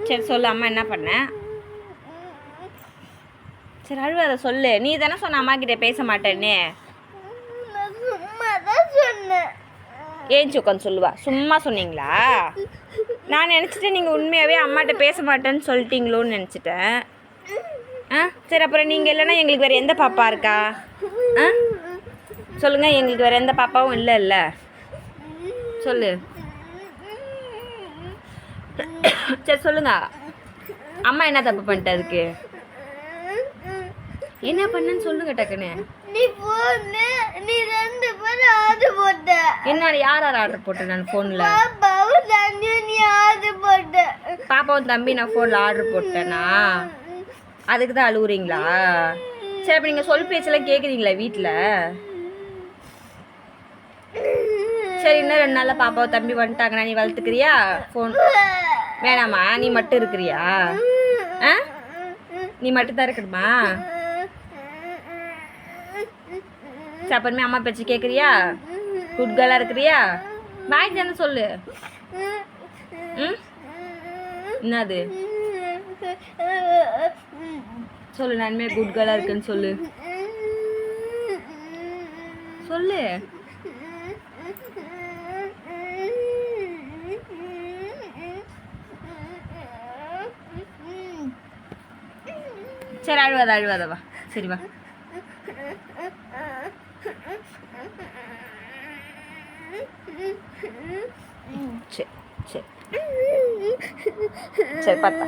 சரி சொல்லு, அம்மா என்ன பண்ண? சரி அழுவாத சொல்லு. நீ தானே சொன்ன அம்மா கிட்ட பேச மாட்டேன்னு. ஏஞ்சி உட்காந்து சொல்லுவா. சும்மா சொன்னீங்களா? நான் நினச்சிட்டேன் நீங்கள் உண்மையாகவே அம்மாட்ட பேச மாட்டேன்னு சொல்லிட்டீங்களோன்னு நினச்சிட்டேன். ஆ சரி, அப்புறம் நீங்கள் இல்லைன்னா எங்களுக்கு வேறு எந்த பாப்பா இருக்கா? ஆ சொல்லுங்கள், எங்களுக்கு வேறு எந்த பாப்பாவும் இல்லைல்ல. சொல்லு. சரி சொல்லுங்க, அம்மா என்ன தப்பு பண்ணிட்டு அதுக்கு? என்ன பண்ணன்னு சொல்லுங்க டக்குன்னு. என்ன யார் ஆர்டர் போட்டேன் நான் ஃபோனில்? பாப்பாவும் தம்பி நான் ஃபோனில் ஆர்டர் போட்டேனா? அதுக்கு தான் அழுகுறீங்களா? சரி, அப்போ நீங்கள் சொல் பேச்செல்லாம் கேட்குறீங்களா வீட்டில்? சரி, இன்னும் 2 நாளில் பாப்பாவை தம்பி வந்துட்டாங்கன்னா நீ வளர்த்துக்கிறியா ஃபோன்? வேணாமா, நீ மட்டும் இருக்கிறியா? ஆ நீ மட்டும் தான் இருக்கணுமா? சரி, அப்புறமே அம்மா பேச்சு கேட்குறியா? குட் கேர்ளாக இருக்கிறியா? பாய் தானே சொல்லு. ம் என்னது சொல்லு, நானுமே குட் கேர்ளாக இருக்குன்னு சொல்லு. சொல்லு. சரி அழுவாத வா. சரி வா. சரி சரி சரி பார்த்தா.